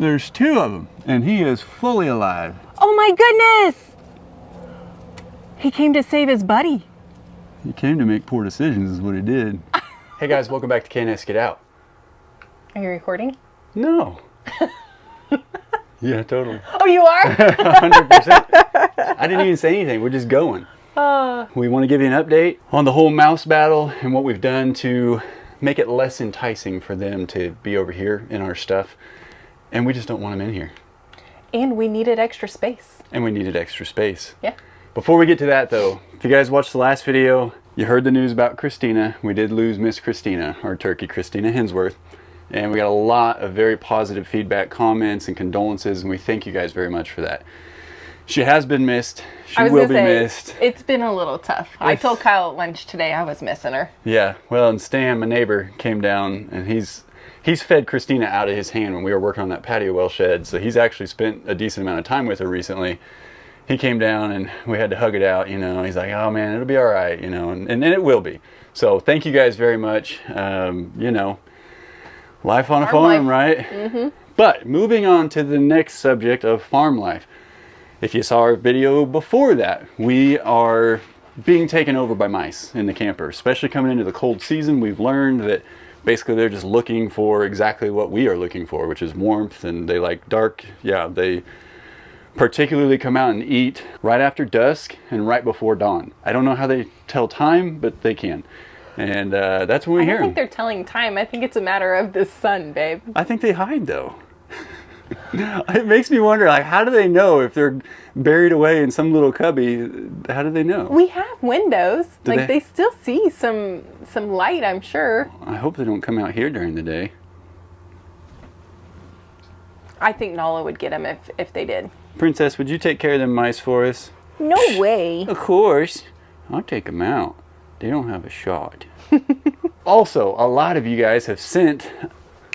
There's 2 of them, and he is fully alive. Oh my goodness! He came to save his buddy. He came to make poor decisions is what he did. Hey guys, welcome back to K&S Get Out. Are you recording? No. Yeah, totally. Oh, you are? 100%. I didn't even say anything. We're just going. We want to give you an update on the whole mouse battle and what we've done to make it less enticing for them to be over here in our stuff. And we just don't want them in here. And we needed extra space. Yeah. Before we get to that though, if you guys watched the last video, you heard the news about Christina. We did lose Miss Christina, our turkey, Christina Hensworth. And we got a lot of very positive feedback, comments, and condolences, and we thank you guys very much for that. She has been missed. She will be missed. It's been a little tough. I told Kyle at lunch today I was missing her. Yeah, well, and Stan, my neighbor, came down, and he's fed Christina out of his hand when we were working on that patio well shed, so he's actually spent a decent amount of time with her recently. He came down, and we had to hug it out, you know. He's like, oh, man, it'll be all right, you know, and it will be. So thank you guys very much, you know. Life on a farm, right? Mm-hmm. But moving on to the next subject of farm life. If you saw our video before that, we are being taken over by mice in the camper, especially coming into the cold season. We've learned that basically they're just looking for exactly what we are looking for, which is warmth, and they like dark. Yeah, they particularly come out and eat right after dusk and right before dawn. I don't know how they tell time, but they can. And that's when we hear them. I don't think they're telling time. I think it's a matter of the sun, babe. I think they hide, though. It makes me wonder, like, how do they know if they're buried away in some little cubby? How do they know? We have windows. They still see some light, I'm sure. I hope they don't come out here during the day. I think Nala would get them if they did. Princess, would you take care of them mice for us? No way. Of course. I'll take them out. They don't have a shot. Also, a lot of you guys have sent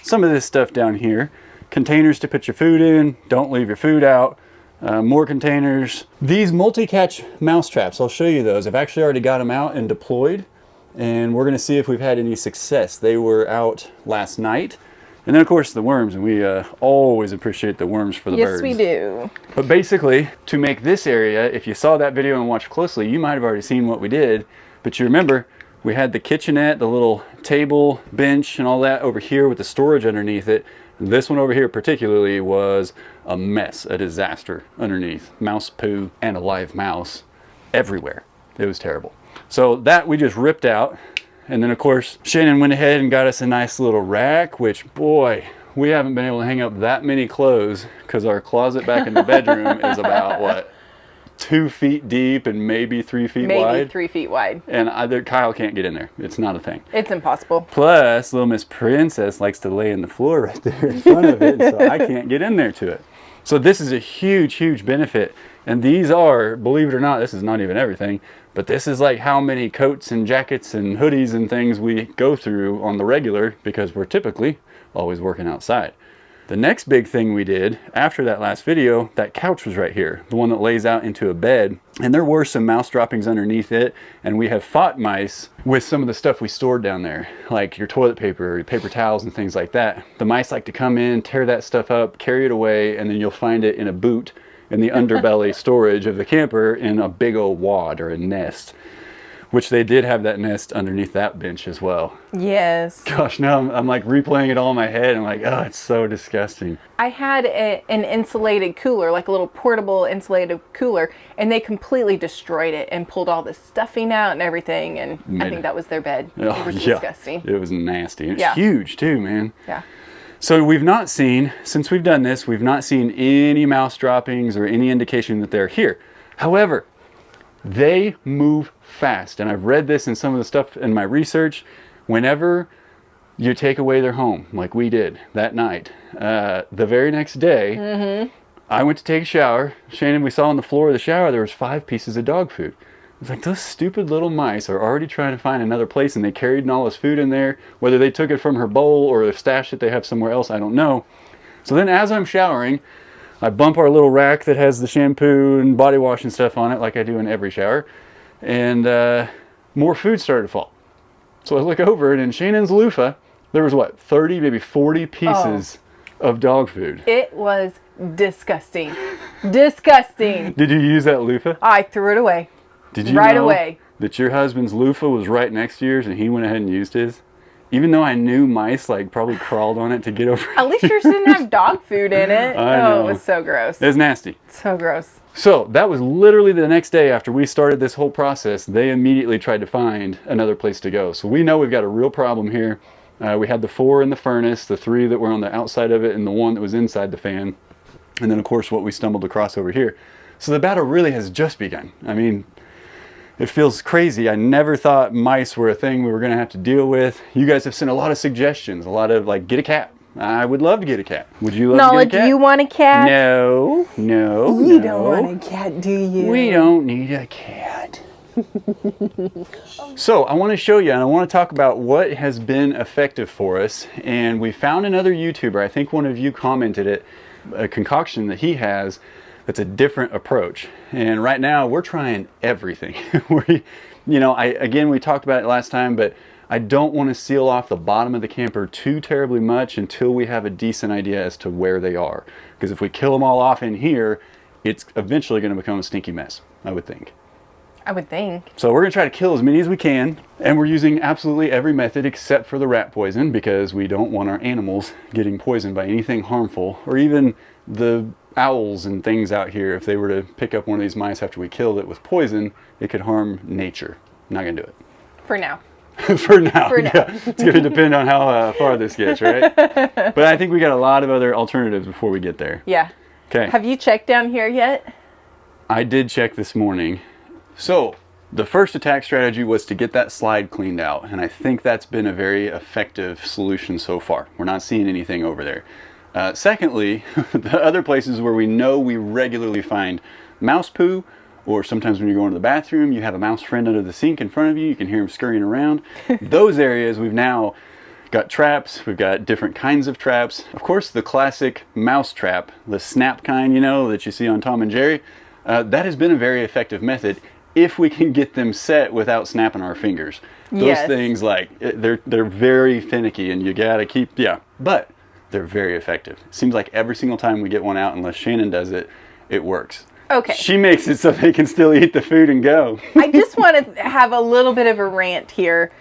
some of this stuff down here. Containers to put your food in. Don't leave your food out. More containers. These multi-catch mouse traps, I'll show you those. I've actually already got them out and deployed. And we're going to see if we've had any success. They were out last night. And then, of course, the worms. And we always appreciate the worms for the birds. Yes, we do. But basically, to make this area, if you saw that video and watched closely, you might have already seen what we did. But you remember, we had the kitchenette, the little table, bench, and all that over here with the storage underneath it. And this one over here particularly was a mess, a disaster underneath. Mouse poo and a live mouse everywhere. It was terrible. So that we just ripped out. And then, of course, Shannon went ahead and got us a nice little rack, which, boy, we haven't been able to hang up that many clothes because our closet back in the bedroom is about, what, 2 feet deep and maybe 3 feet wide. Maybe 3 feet wide. And Kyle can't get in there. It's not a thing. It's impossible. Plus, little Miss Princess likes to lay in the floor right there in front of it, so I can't get in there to it. So this is a huge, huge benefit. And these are, believe it or not, this is not even everything, but this is like how many coats and jackets and hoodies and things we go through on the regular because we're typically always working outside. The next big thing we did after that last video, that couch was right here, the one that lays out into a bed, and there were some mouse droppings underneath it, and we have fought mice with some of the stuff we stored down there, like your toilet paper, your paper towels, and things like that. The mice like to come in, tear that stuff up, carry it away, and then you'll find it in a boot in the underbelly storage of the camper in a big old wad or a nest. Which they did have that nest underneath that bench as well. Yes. Gosh, now I'm like replaying it all in my head. I'm like, oh, it's so disgusting. I had an insulated cooler, like a little portable insulated cooler, and they completely destroyed it and pulled all the stuffing out and everything. And I think that was their bed. It was disgusting. It was nasty. It's huge too, man. Yeah. So we've not seen, since we've done this, we've not seen any mouse droppings or any indication that they're here. However, they move fast, and I've read this in some of the stuff in my research. Whenever you take away their home, like we did that night, the very next day, I went to take a shower. Shannon, we saw on the floor of the shower there was 5 pieces of dog food. It's like, those stupid little mice are already trying to find another place, and they carried Nala's food in there. Whether they took it from her bowl or the stash that they have somewhere else, I don't know. So then as I'm showering, I bump our little rack that has the shampoo and body wash and stuff on it, like I do in every shower. And more food started to fall. So I look over, and in Shannon's loofah, there was what, 30, maybe 40 pieces of dog food. It was disgusting. Disgusting. Did you use that loofah? I threw it away. Did you right know away. that your husband's loofah was right next to yours and he went ahead and used his? Even though I knew mice like probably crawled on it to get over. At least yours didn't have dog food in it. I know. It was so gross. It's nasty. So gross. So that was literally the next day after we started this whole process. They immediately tried to find another place to go. So we know we've got a real problem here. We had the 4 in the furnace, the 3 that were on the outside of it, and the 1 that was inside the fan. And then of course what we stumbled across over here. So the battle really has just begun. I mean, it feels crazy. I never thought mice were a thing we were going to have to deal with. You guys have sent a lot of suggestions, a lot of like, get a cat. I would love to get a cat. Would you love to get a cat? Do you want a cat? No, no, You don't want a cat, do you? We don't need a cat. So I want to show you and I want to talk about what has been effective for us. And we found another YouTuber, I think one of you commented it, a concoction that he has that's a different approach. And right now we're trying everything. Again, we talked about it last time, but I don't want to seal off the bottom of the camper too terribly much until we have a decent idea as to where they are. Because if we kill them all off in here, it's eventually going to become a stinky mess, I would think. I would think. So we're going to try to kill as many as we can, and we're using absolutely every method except for the rat poison because we don't want our animals getting poisoned by anything harmful, or even the owls and things out here. If they were to pick up one of these mice after we killed it with poison, it could harm nature. Not going to do it. For now. For now. For now. Yeah. It's going to depend on how far this gets, right? But I think we got a lot of other alternatives before we get there. Yeah. Okay. Have you checked down here yet? I did check this morning. So the first attack strategy was to get that slide cleaned out, and I think that's been a very effective solution so far. We're not seeing anything over there. Secondly, the other places where we know we regularly find mouse poo, or sometimes when you're going to the bathroom, you have a mouse friend under the sink in front of you, you can hear them scurrying around. Those areas we've now got traps, we've got different kinds of traps. Of course, the classic mouse trap, the snap kind, that you see on Tom and Jerry, that has been a very effective method if we can get them set without snapping our fingers. Those things, like, they're very finicky and you gotta keep, but they're very effective. It seems like every single time we get one out, unless Shannon does it, it works. Okay. She makes it so they can still eat the food and go. I just want to have a little bit of a rant here.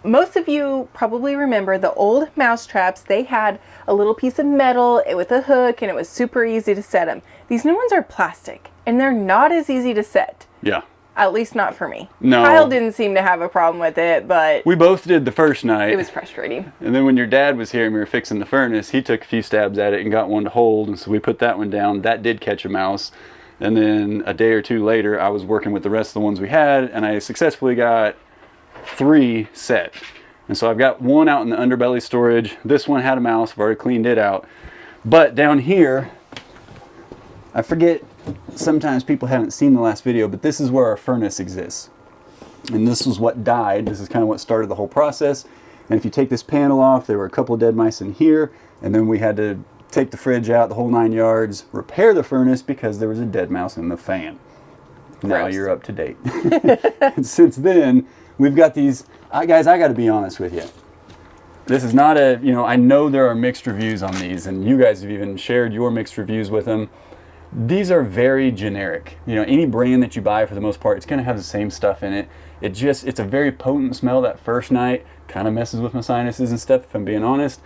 Most of you probably remember the old mouse traps. They had a little piece of metal with a hook and it was super easy to set them. These new ones are plastic and they're not as easy to set. Yeah. At least not for me. No. Kyle didn't seem to have a problem with it, but we both did the first night. it was frustrating. And then when your dad was here and we were fixing the furnace, he took a few stabs at it and got one to hold. And so we put that one down. That did catch a mouse. And then a day or two later, I was working with the rest of the ones we had, and I successfully got 3 set. And so I've got one out in the underbelly storage. This one had a mouse. I've already cleaned it out. But down here, I forget, sometimes people haven't seen the last video, but this is where our furnace exists. And this was what died. This is kind of what started the whole process. And if you take this panel off, there were a couple of dead mice in here. And then we had to take the fridge out, the whole 9 yards, repair the furnace because there was a dead mouse in the fan. Now Gross. you're up to date. And since then, we've got these, guys, I got to be honest with you. This is not a, I know there are mixed reviews on these, and you guys have even shared your mixed reviews with them. These are very generic. Any brand that you buy, for the most part, it's going to have the same stuff in it. It's a very potent smell that first night. Kind of messes with my sinuses and stuff, if I'm being honest.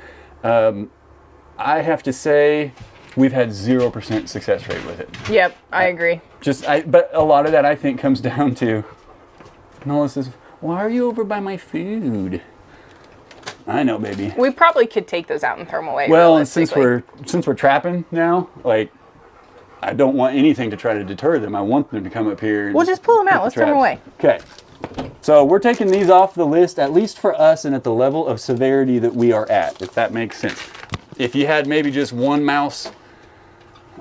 I have to say, we've had 0% success rate with it. Yep, I agree. But a lot of that, I think, comes down to, Nola says, why are you over by my food? I know, baby. We probably could take those out and throw them away. Well, and since we're trapping now, like, I don't want anything to try to deter them. I want them to come up here. We'll just pull them out. Let's throw them away. Okay. So we're taking these off the list, at least for us, and at the level of severity that we are at, if that makes sense. If you had maybe just one mouse,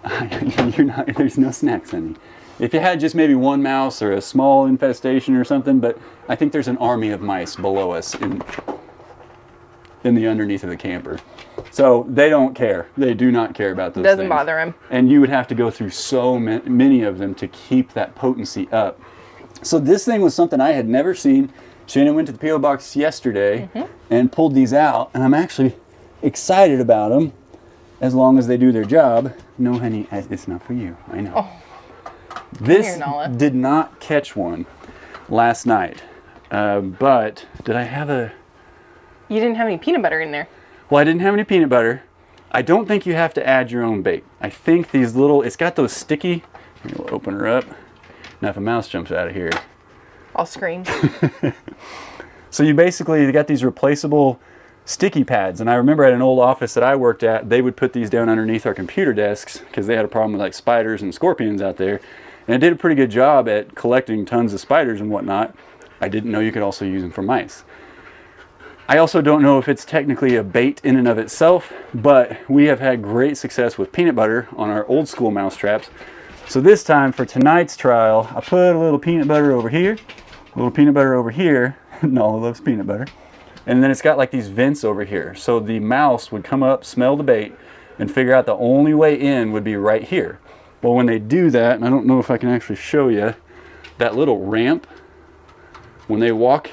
there's no snacks, honey. If you had just maybe one mouse or a small infestation or something, but I think there's an army of mice below us in the underneath of the camper. So they don't care. They do not care about those things. Doesn't bother them. And you would have to go through so many of them to keep that potency up. So this thing was something I had never seen. Shannon went to the P.O. box yesterday and pulled these out, and I'm actually excited about them. as long as they do their job. No, honey, it's not for you. I know. Oh. This Here, Nala. did not catch one last night, but did I have a... You didn't have any peanut butter in there. Well, I didn't have any peanut butter. I don't think you have to add your own bait. I think these little, it's got those sticky, we'll open her up. Now if a mouse jumps out of here. I'll scream. So you got these replaceable sticky pads. And I remember at an old office that I worked at, they would put these down underneath our computer desks because they had a problem with like spiders and scorpions out there. And it did a pretty good job at collecting tons of spiders and whatnot. I didn't know you could also use them for mice. I also don't know if it's technically a bait in and of itself, but we have had great success with peanut butter on our old school mouse traps. So this time for tonight's trial, I put a little peanut butter over here, a little peanut butter over here. Nala loves peanut butter. And then it's got like these vents over here. So the mouse would come up, smell the bait, and figure out the only way in would be right here. Well, when they do that, and I don't know if I can actually show you, that little ramp, when they walk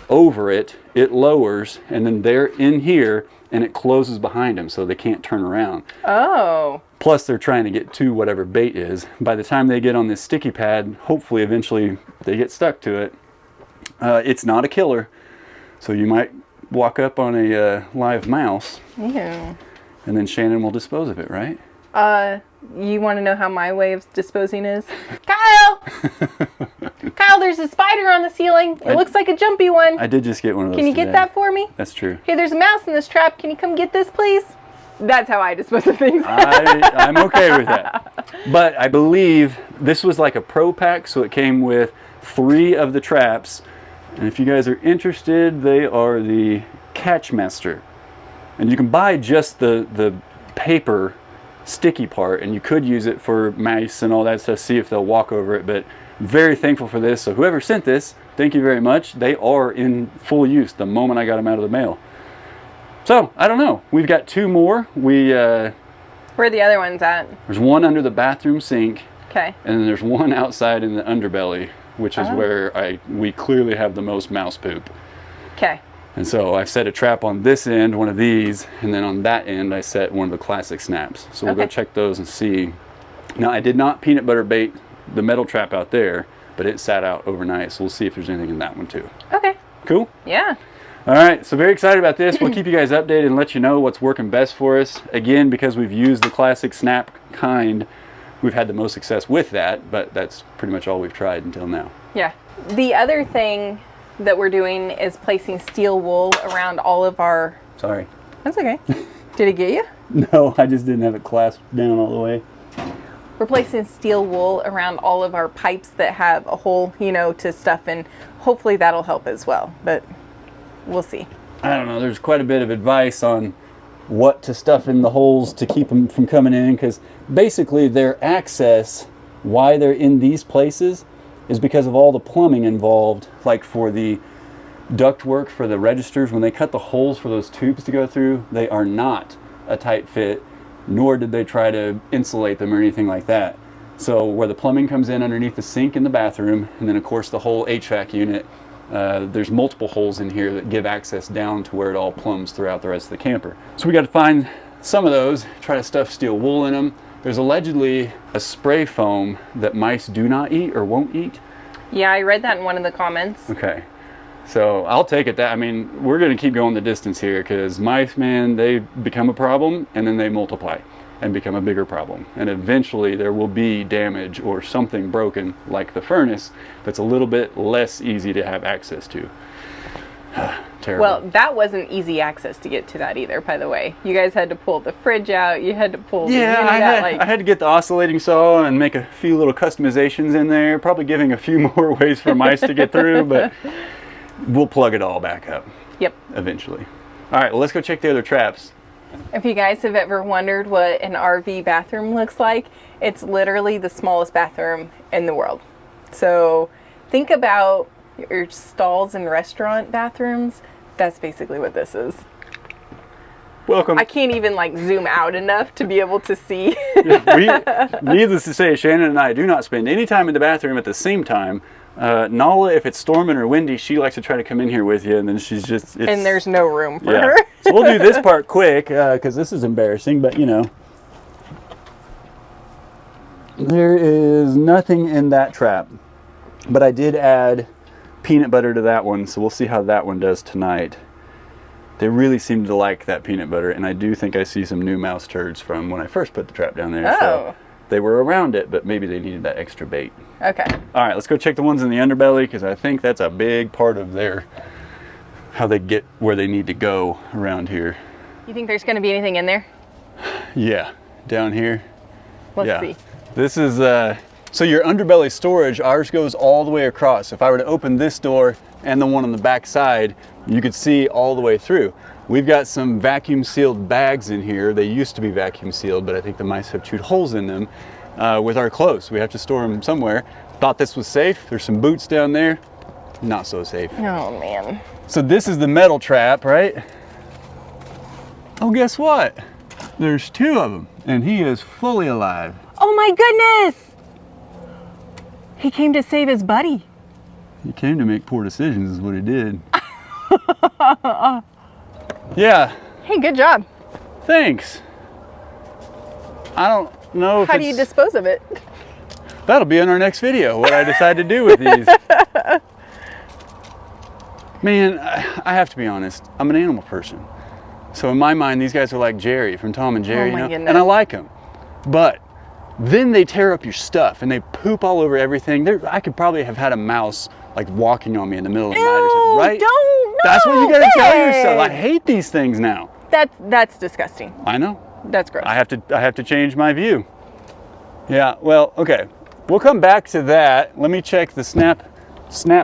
over it, it lowers, and then they're in here, and it closes behind them, so they can't turn around. Oh. Plus, they're trying to get to whatever bait is. By the time they get on this sticky pad, hopefully, eventually, they get stuck to it. It's not a killer, so you might walk up on a live mouse, Yeah. and then Shannon will dispose of it, right? You want to know how my way of disposing is? Kyle! Kyle, there's a spider on the ceiling. It looks like a jumpy one. I did just get one of those Can you get that for me? That's true. Hey, there's a mouse in this trap. Can you come get this, please? That's how I dispose of things. I'm okay with that. But I believe this was like a pro pack, so it came with 3 of the traps. And if you guys are interested, they are the Catchmaster. And you can buy just the paper sticky part, and you could use it for mice and all that stuff, see if they'll walk over it. But very thankful for this. So whoever sent this, thank you very much. They are in full use the moment I got them out of the mail. So I don't know, we've got 2 more. Where are the other ones at? There's one under the bathroom sink. Okay. And then there's one outside in the underbelly, which is where we clearly have the most mouse poop. Okay. And so I set a trap on this end, one of these, and then on that end I set one of the classic snaps. So we'll go check those and see. Now I did not peanut butter bait the metal trap out there, but it sat out overnight, so we'll see if there's anything in that one too. Okay. Cool? Yeah. All right, so very excited about this. We'll keep you guys updated and let you know what's working best for us. Again, because we've used the classic snap kind, we've had the most success with that, but that's pretty much all we've tried until now. Yeah. The other thing that we're doing is placing steel wool around all of our... Sorry. That's okay. Did it get you? No, I just didn't have it clasped down all the way. We're placing steel wool around all of our pipes that have a hole, to stuff in. Hopefully that'll help as well, but we'll see. I don't know. There's quite a bit of advice on what to stuff in the holes to keep them from coming in, because basically their access, why they're in these places, is because of all the plumbing involved, like for the duct work for the registers. When they cut the holes for those tubes to go through, they are not a tight fit, nor did they try to insulate them or anything like that. So where the plumbing comes in underneath the sink in the bathroom, and then of course the whole HVAC unit, there's multiple holes in here that give access down to where it all plumbs throughout the rest of the camper. So we got to find some of those, try to stuff steel wool in them. There's allegedly a spray foam that mice do not eat or won't eat. Yeah, I read that in one of the comments. Okay. So I'll take it that, I mean, we're going to keep going the distance here, because mice, man, they become a problem and then they multiply and become a bigger problem. And eventually there will be damage or something broken, like the furnace, that's a little bit less easy to have access to. Terrible. Well, that wasn't easy access to get to that either, by the way. You guys had to pull the fridge out. You had to pull I had to get the oscillating saw and make a few little customizations in there, probably giving a few more ways for mice to get through, but we'll plug it all back up. Yep. Eventually. All right, well, let's go check the other traps. If you guys have ever wondered what an RV bathroom looks like, it's literally the smallest bathroom in the world. So think about your stalls in restaurant bathrooms. That's basically what this is. Welcome. I can't even zoom out enough to be able to see. Needless to say, Shannon and I do not spend any time in the bathroom at the same time Nala, if it's storming or windy, she likes to try to come in here with you, and then she's just... And there's no room for yeah. her. So we'll do this part quick, because this is embarrassing, but you know. There is nothing in that trap, but I did add peanut butter to that one, so we'll see how that one does tonight. They really seem to like that peanut butter, and I do think I see some new mouse turds from when I first put the trap down there. Oh. So they were around it, but maybe they needed that extra bait. Okay. All right, let's go check the ones in the underbelly, because I think that's a big part of their, how they get where they need to go around here. You think there's going to be anything in there? Yeah, down here. Let's see. This is, so your underbelly storage, ours goes all the way across. If I were to open this door and the one on the back side, you could see all the way through. We've got some vacuum sealed bags in here. They used to be vacuum sealed, but I think the mice have chewed holes in them with our clothes. We have to store them somewhere. Thought this was safe. There's some boots down there. Not so safe. Oh, man. So this is the metal trap, right? Oh, guess what? There's two of them, and he is fully alive. Oh my goodness! He came to save his buddy. He came to make poor decisions is what he did. Yeah. Hey, good job. Thanks. I don't know if How do you dispose of it? That'll be in our next video, what I decide to do with these. Man, I have to be honest. I'm an animal person. So in my mind, these guys are like Jerry from Tom and Jerry, Oh my you know? goodness. And I like them. But then they tear up your stuff and they poop all over everything. I could probably have had a mouse like walking on me in the middle of the night or something, right? Don't. That's what you gotta tell yourself. I hate these things now. That's disgusting. I know. That's gross. I have to change my view. Yeah, well, okay. We'll come back to that. Let me check the snap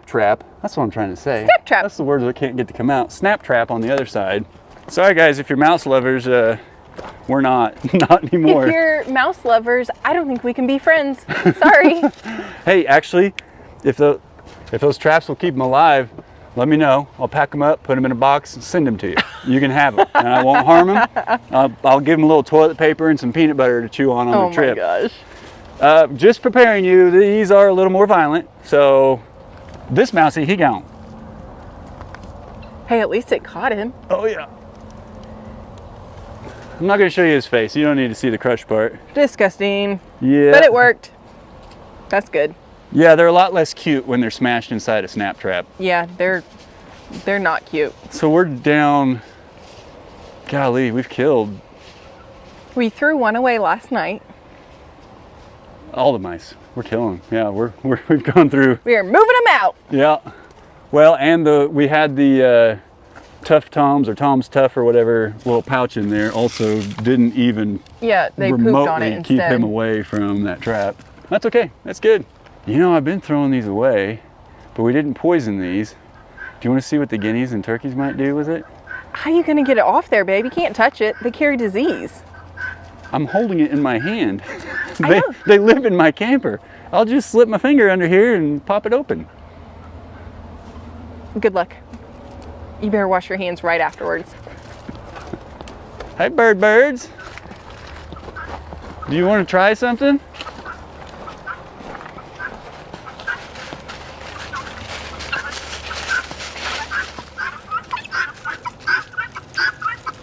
trap. That's what I'm trying to say. Snap trap. That's the word that can't get to come out. Snap trap on the other side. Sorry guys, if you're mouse lovers, we're not anymore. If you're mouse lovers, I don't think we can be friends. Sorry. Hey, actually, if those traps will keep them alive, let me know. I'll pack them up, put them in a box, and send them to you. You can have them, and I won't harm them. I'll give them a little toilet paper and some peanut butter to chew on the trip. Oh my gosh. Just preparing you, these are a little more violent. So this mousey, he gone. Hey, at least it caught him. Oh yeah. I'm not gonna show you his face. You don't need to see the crush part. Disgusting. Yeah. But it worked. That's good. Yeah, they're a lot less cute when they're smashed inside a snap trap. Yeah, they're not cute. So we're down, golly, we've killed We threw one away last night. all the mice. We're killing them. Yeah, we've gone through. We are moving them out. Yeah. Well, and we had the Tough Toms or Tom's Tough or whatever little pouch in there also didn't even Yeah, they pooped on it remotely keep instead. him away from that trap. That's okay. That's good. You know, I've been throwing these away, but we didn't poison these. Do you want to see what the guineas and turkeys might do with it? How are you going to get it off there, babe? You can't touch it. They carry disease. I'm holding it in my hand. I know. They live in my camper. I'll just slip my finger under here and pop it open. Good luck. You better wash your hands right afterwards. Hey, birds. Do you want to try something?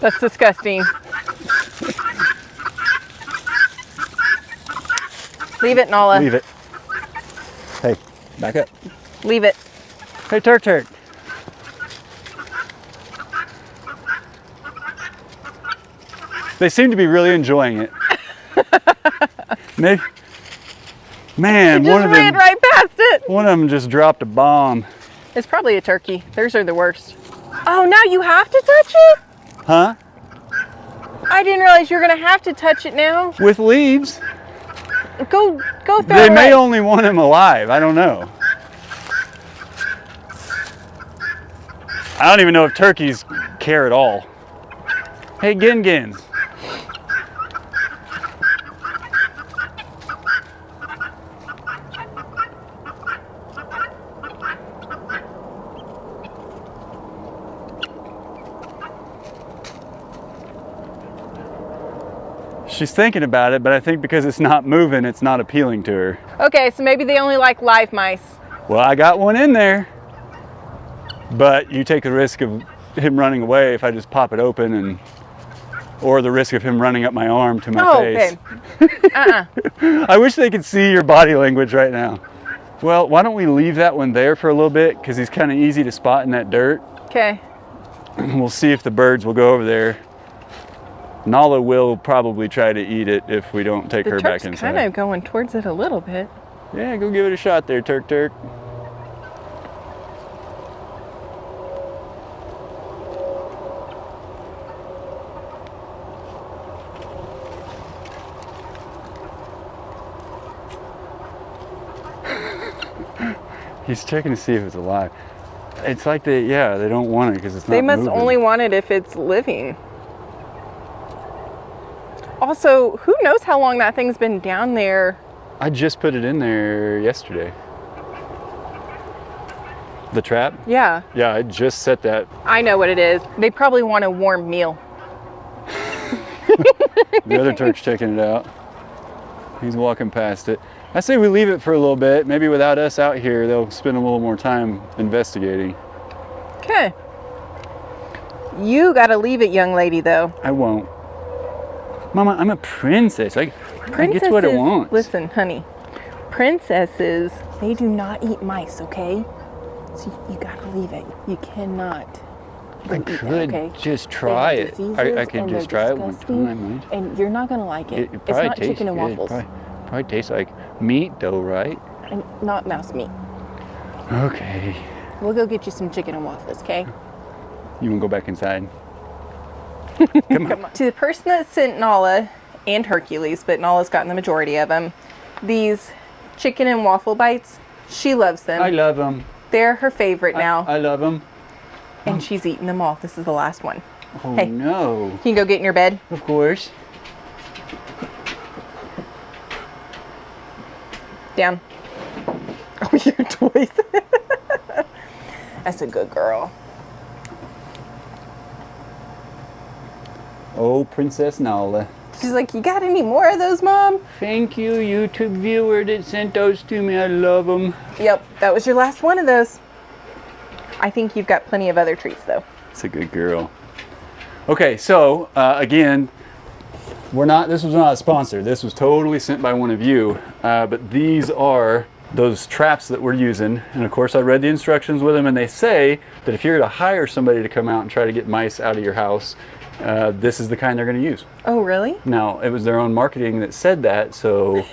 That's disgusting. Leave it, Nala. Leave it. Hey, back up. Leave it. Hey, Turk. They seem to be really enjoying it. Man, Just ran right past it. one of them just dropped a bomb. It's probably a turkey. Theirs are the worst. Oh, now you have to touch it? Huh? I didn't realize you were going to have to touch it now. With leaves. Go throw They it may away. only want him alive. I don't know. I don't even know if turkeys care at all. Hey, Gins. She's thinking about it, but I think because it's not moving, it's not appealing to her. Okay, so maybe they only like live mice. Well, I got one in there, but you take the risk of him running away if I just pop it open, or the risk of him running up my arm to my face. Okay. I wish they could see your body language right now. Well, why don't we leave that one there for a little bit, because he's kind of easy to spot in that dirt. Okay. We'll see if the birds will go over there. Nala will probably try to eat it if we don't take her back inside. Kind of going towards it a little bit. Yeah, go give it a shot there, Turk. He's checking to see if it's alive. It's like they don't want it because it's not They must moving. only want it if it's living. Also, who knows how long that thing's been down there? I just put it in there yesterday. The trap? Yeah. Yeah, I just set that. I know what it is. They probably want a warm meal. The other Turk's checking it out. He's walking past it. I say we leave it for a little bit. Maybe without us out here, they'll spend a little more time investigating. Okay. You gotta leave it, young lady, though. I won't. Mama, I'm a princess. I get what I want. Listen, honey. Princesses, they do not eat mice, okay? So you gotta leave it. You cannot. I could just try it. I could just try it one time. Right? And you're not gonna like it. It It's not tastes chicken and good. waffles. Probably tastes like meat though, right? And not mouse meat. Okay. We'll go get you some chicken and waffles, okay? You wanna go back inside? Come on. To the person that sent Nala and Hercules, but Nala's gotten the majority of them, these chicken and waffle bites, she loves them. I love them. They're her favorite now. I love them. And she's eaten them all. This is the last one. Oh Hey. no. You can go get in your bed. Of course. Down. Oh, your toys. That's a good girl. Oh, Princess Nala. She's like, you got any more of those, Mom? Thank you, YouTube viewer that sent those to me. I love them. Yep, that was your last one of those. I think you've got plenty of other treats, though. It's a good girl. Okay, so again, this was not a sponsor. This was totally sent by one of you. But these are those traps that we're using. And of course, I read the instructions with them, and they say that if you're to hire somebody to come out and try to get mice out of your house, this is the kind they're going to use. Oh, really? Now, it was their own marketing that said that, so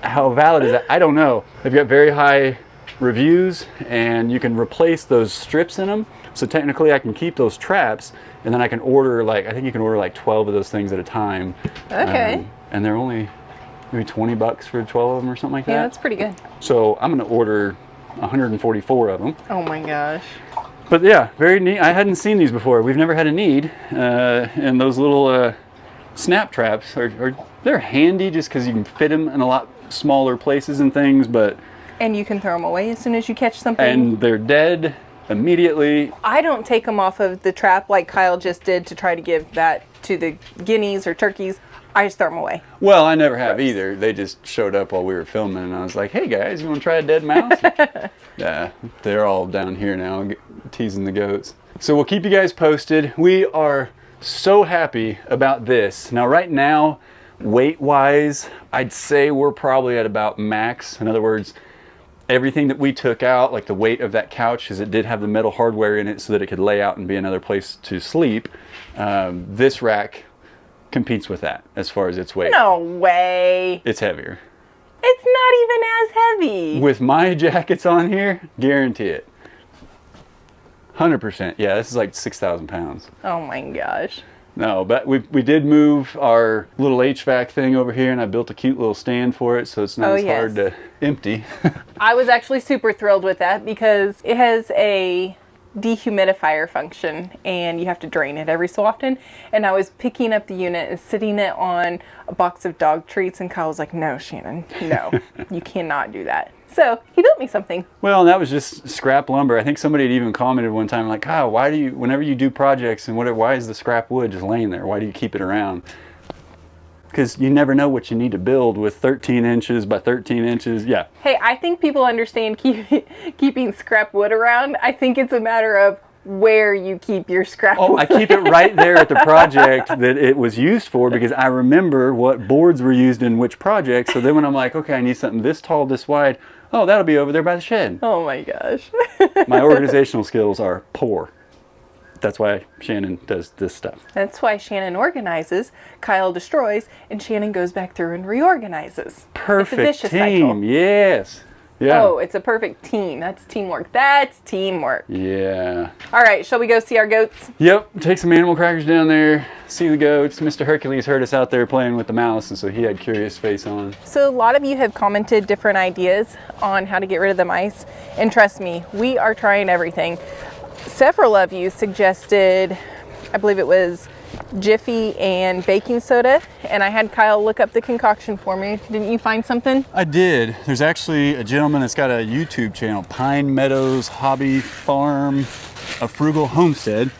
how valid is that? I don't know. They've got very high reviews, and you can replace those strips in them. So technically, I can keep those traps, and then I can order I think you can order like 12 of those things at a time. Okay. And they're only maybe $20 for 12 of them or something like that. Yeah, that's pretty good. So I'm going to order 144 of them. Oh my gosh. But yeah, very neat. I hadn't seen these before. We've never had a need. And those little snap traps they're handy just because you can fit them in a lot smaller places and things. And you can throw them away as soon as you catch something. And they're dead immediately. I don't take them off of the trap like Kyle just did to try to give that to the guineas or turkeys. I just throw them away. Well, I never have either. They just showed up while we were filming, and I was like, hey guys, you want to try a dead mouse? Yeah, they're all down here now teasing the goats. So we'll keep you guys posted. We are so happy about this. Now right now, weight-wise, I'd say we're probably at about max. In other words, everything that we took out, like the weight of that couch, because it did have the metal hardware in it so that it could lay out and be another place to sleep. This rack competes with that as far as its weight. No way. It's heavier. It's not even as heavy. With my jackets on here, guarantee it. 100%. Yeah, this is like 6,000 pounds. Oh my gosh. No, but we did move our little HVAC thing over here, and I built a cute little stand for it, so it's not as hard to empty. I was actually super thrilled with that because it has a dehumidifier function, and you have to drain it every so often. And I was picking up the unit and sitting it on a box of dog treats, and Kyle was like, no, Shannon, no, you cannot do that. So he built me something. Well, that was just scrap lumber. I think somebody had even commented one time, like, Kyle, why do you, whenever you do projects and whatever, why is the scrap wood just laying there? Why do you keep it around? because you never know what you need to build with 13 inches by 13 inches. Yeah. Hey, I think people understand keeping scrap wood around. I think it's a matter of where you keep your scrap wood. I keep it right there at the project that it was used for, because I remember what boards were used in which project. So then when I'm like, okay, I need something this tall, this wide. Oh, that'll be over there by the shed. Oh my gosh. My organizational skills are poor. That's why Shannon does this stuff. That's why Shannon organizes, Kyle destroys, and Shannon goes back through and reorganizes. Perfect it's a vicious team. cycle. Yes. Yeah. Oh, it's a perfect team. That's teamwork. That's teamwork. Yeah. All right, shall we go see our goats? Yep. Take some animal crackers down there, see the goats. Mr. Hercules heard us out there playing with the mouse, and so he had curious face on. So a lot of you have commented different ideas on how to get rid of the mice. And trust me, we are trying everything. Several of you suggested, I believe it was Jiffy and baking soda, and I had Kyle look up the concoction for me. Didn't you find something? I did. There's actually a gentleman that's got a YouTube channel, Pine Meadows Hobby Farm, a Frugal Homestead,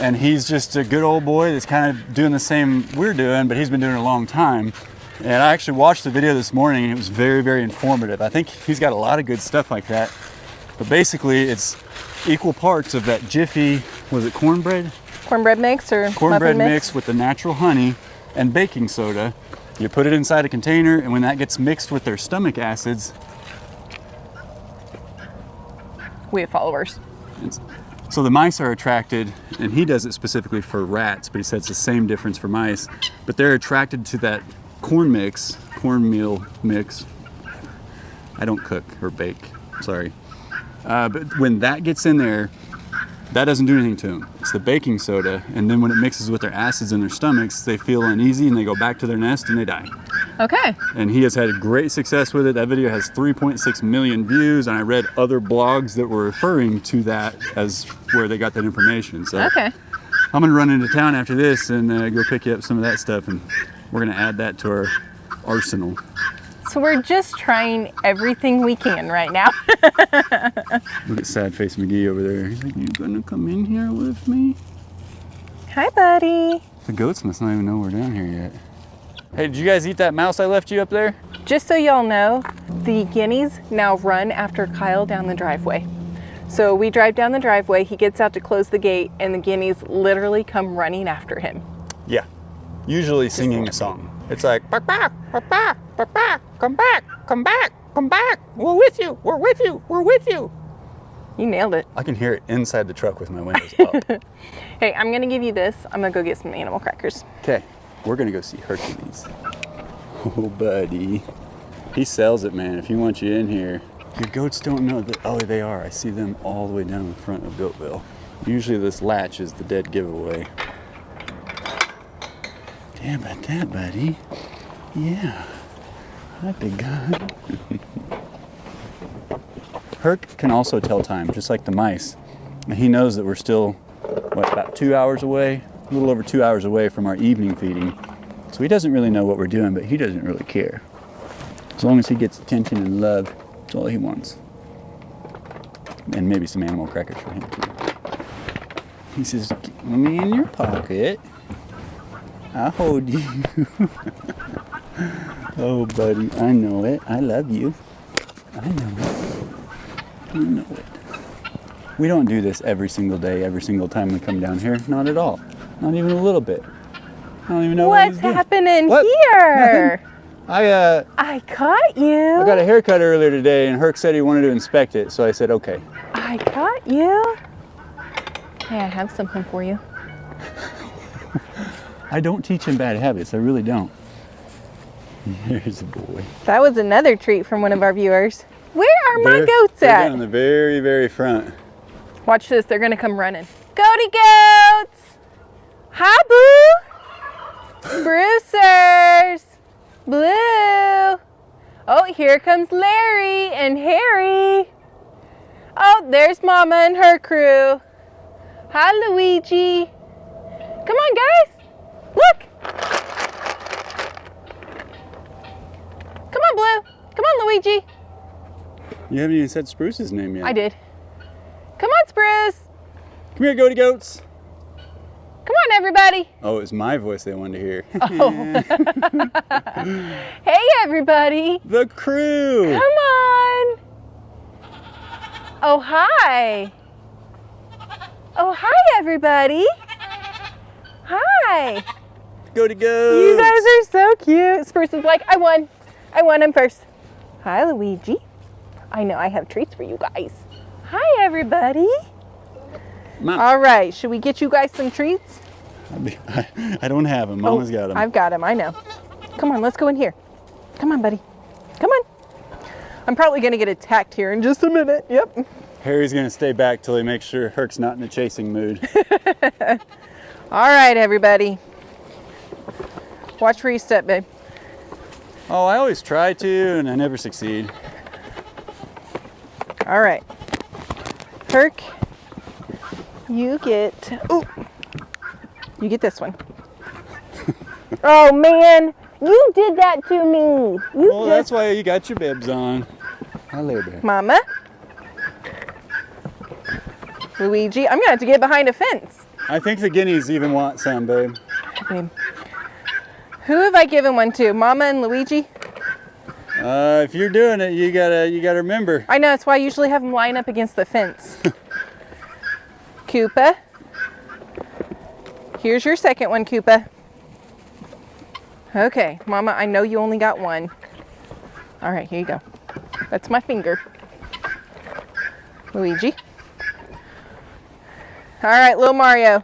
and he's just a good old boy that's kind of doing the same we're doing, but he's been doing it a long time. And I actually watched the video this morning, and it was very, very informative. I think he's got a lot of good stuff like that. But basically, it's equal parts of that Jiffy, was it cornbread? Cornbread mix or Cornbread muffin mix with the natural honey and baking soda. You put it inside a container, and when that gets mixed with their stomach acids, we have followers. so the mice are attracted, and he does it specifically for rats, but he said it's the same difference for mice, but they're attracted to that cornmeal mix. I don't cook or bake, sorry. But when that gets in there, that doesn't do anything to them. It's the baking soda, and then when it mixes with their acids in their stomachs, they feel uneasy and they go back to their nest and they die. Okay. And he has had great success with it. That video has 3.6 million views, and I read other blogs that were referring to that as where they got that information. So Okay. I'm gonna run into town after this and go pick you up some of that stuff, and we're gonna add that to our arsenal. So we're just trying everything we can right now. Look at Sad Face McGee over there. He's like, you gonna come in here with me? Hi, buddy. The goats must not even know we're down here yet. Hey, did you guys eat that mouse I left you up there? Just so y'all know, the guineas now run after Kyle down the driveway. So we drive down the driveway, he gets out to close the gate, and the guineas literally come running after him. Yeah. Usually singing a song. It's like, bark, bark, bark, bark, bark, bark, come back, come back, come back. We're with you, we're with you, we're with you. You nailed it. I can hear it inside the truck with my windows up. Hey, I'm gonna give you this. I'm gonna go get some animal crackers. Okay, we're gonna go see Hercules. Oh, buddy. He sells it, man. If he wants you in here. Your goats don't know that. Oh, they are. I see them all the way down in front of Goatville. Usually this latch is the dead giveaway. Damn about that, buddy. Yeah. Hi, big guy. Herc can also tell time, just like the mice. And he knows that we're still, what, about 2 hours away? A little over 2 hours away from our evening feeding. So he doesn't really know what we're doing, but he doesn't really care. As long as he gets attention and love, that's all he wants. And maybe some animal crackers for him too. He says, let me in your pocket. I'll hold you. Oh, buddy, I know it. I love you. I know it. I know it. We don't do this every single day, every single time we come down here. Not at all. Not even a little bit. I don't even know What's happening What? here? Nothing. I caught you. got a haircut earlier today, and Herc said he wanted to inspect it, so I said, okay. I caught you. Hey, I have something for you. I don't teach him bad habits. I really don't. Here's a boy. That was another treat from one of our viewers. Where are my goats They're at? down in the very, very front. Watch this. They're going to come running. Goaty goats! Hi, Boo! Sprucers! Blue! Oh, here comes Larry and Harry. Oh, there's Mama and her crew. Hi, Luigi. Come on, guys. Look. Come on, Blue. Come on, Luigi. You haven't even said Spruce's name yet. I did. Come on, Spruce. Come here, goaty goats. Come on, everybody. Oh, it was my voice they wanted to hear. Hey, everybody. The crew. Come on. Oh, hi. Oh, hi, everybody. Hi. Go to go. You guys are so cute. Spruce is like, I won. I won him first. Hi, Luigi. I know I have treats for you guys. Hi, everybody. Mom. All right, should we get you guys some treats? I don't have them. Mama's got them. I've got them, I know. Come on, let's go in here. Come on, buddy. Come on. I'm probably going to get attacked here in just a minute. Yep. Harry's going to stay back till he makes sure Herc's not in a chasing mood. All right, everybody. Watch where you step, babe. Oh, I always try to, and I never succeed. All right. Herc, you get... Ooh. You get this one. Oh, man. You did that to me. Well, that's why you got your bibs on. Hello there. Mama. Luigi, I'm going to have to get behind a fence. I think the guineas even want some, babe. Babe. Who have I given one to? Mama and Luigi? If you're doing it, you gotta remember. I know, it's why I usually have them line up against the fence. Koopa. Here's your second one, Koopa. Okay, Mama, I know you only got one. All right, here you go. That's my finger. Luigi. All right, little Mario.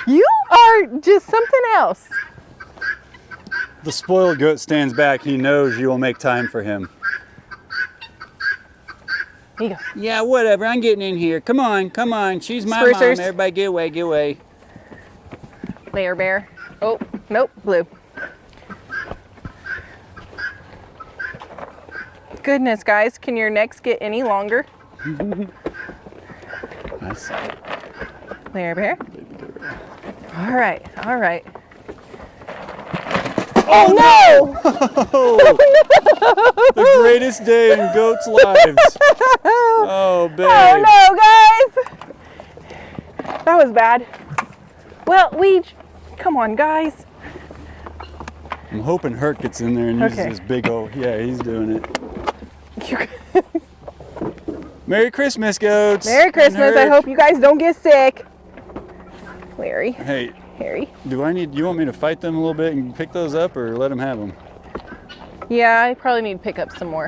You are just something else. The spoiled goat stands back. He knows you will make time for him. Here you go. Yeah, whatever. I'm getting in here. Come on, come on. She's my Sprucers. mom. Everybody get away, get away. Layer bear. Oh, nope, blue. Goodness, guys, can your necks get any longer? I see. Layer bear. All right, all right. Oh no! Oh, no! The greatest day in goats' lives. Oh, babe. Oh no, guys! That was bad. Well, come on, guys. I'm hoping Herc gets in there and uses Okay. his big old. Yeah, he's doing it. You guys. Merry Christmas, goats. Merry Christmas. I hope you guys don't get sick. Larry, Hey, Harry. you want me to fight them a little bit and pick those up, or let them have them? Yeah, I probably need to pick up some more.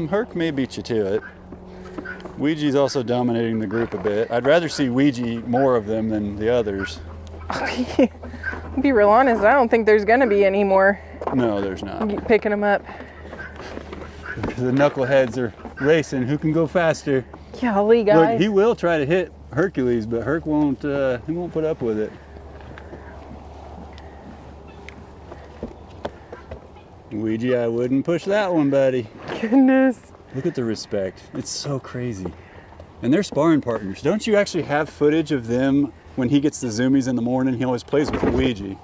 Herc may beat you to it. Ouija's also dominating the group a bit. I'd rather see Ouija more of them than the others. To be real honest, I don't think there's going to be any more No, there's not. picking them up. The knuckleheads are racing. Who can go faster? Golly, Look, guys. he will try to hit Hercules, but Herc won't. He won't put up with it. Ouija, I wouldn't push that one, buddy. Goodness. Look at the respect. It's so crazy. And they're sparring partners. Don't you actually have footage of them when he gets the zoomies in the morning? He always plays with Ouija.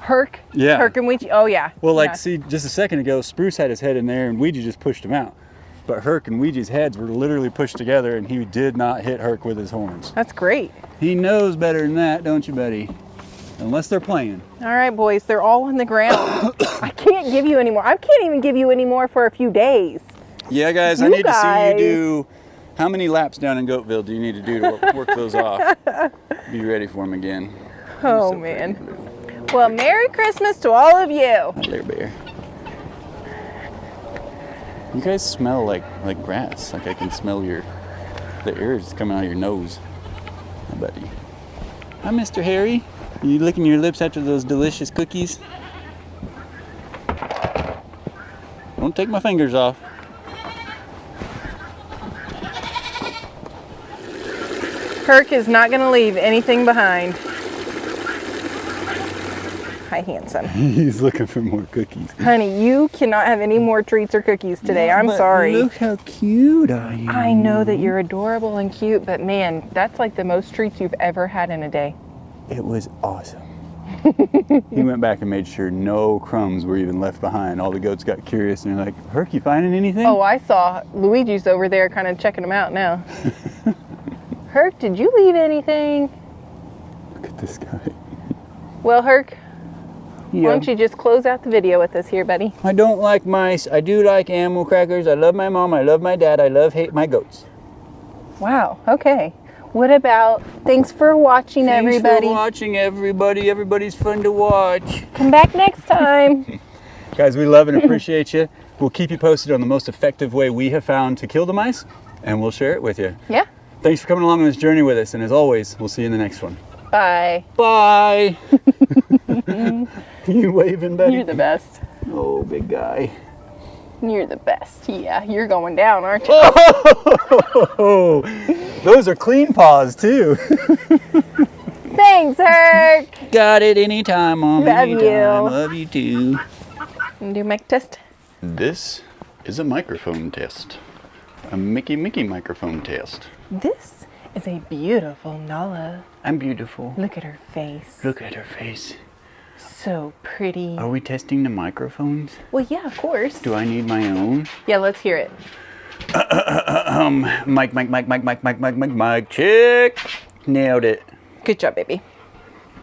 Herc? Yeah. Herc and Ouija? Oh, yeah. Well, like, Yeah. see, just a second ago, Spruce had his head in there and Ouija just pushed him out. But Herc and Ouija's heads were literally pushed together and he did not hit Herc with his horns. That's great. He knows better than that, don't you, buddy? Unless they're playing. All right, boys, they're all on the ground. I can't give you any more. I can't even give you any more for a few days. Yeah, guys, I need to see you do... How many laps down in Goatville do you need to do to work those off? Be ready for them again. Oh, So man. pretty. Well, Merry Christmas to all of you. There, bear. You guys smell like grass. Like I can smell the air is coming out of your nose. Hi, buddy. Hi, Mr. Harry. Are you licking your lips after those delicious cookies? Don't take my fingers off. Herc is not going to leave anything behind. Hi, handsome. He's looking for more cookies. Honey, you cannot have any more treats or cookies today. I'm But sorry. Look how cute I am. I know that you're adorable and cute, but man, that's like the most treats you've ever had in a day. It was awesome. He went back and made sure no crumbs were even left behind. All the goats got curious and they're like, Herc, you finding anything? Oh, I saw Luigi's over there kind of checking them out now. Herc, did you leave anything? Look at this guy. Well, Herc, why Yeah. don't you just close out the video with us here, buddy? I don't like mice. I do like animal crackers. I love my mom. I love my dad. I hate my goats. Wow, okay. What about thanks for watching, everybody? Thanks for watching, everybody. Everybody's fun to watch. Come back next time. Guys, we love and appreciate you. We'll keep you posted on the most effective way we have found to kill the mice, and we'll share it with you. Yeah. Thanks for coming along on this journey with us, and as always, we'll see you in the next one. Bye. Bye. You waving, buddy? You're the best. Oh, big guy. You're the best. Yeah, you're going down, aren't you? Oh, those are clean paws too. Thanks, Herc. Got it anytime, Mom. Love anytime. you. Love you too. And do mic test. This is a microphone test. A Mickey microphone test. This is a beautiful Nala. I'm beautiful. Look at her face. Look at her face. So pretty. Are we testing the microphones? Well, yeah, of course. Do I need my own? Yeah, let's hear it. Mic, check. Nailed it. Good job, baby.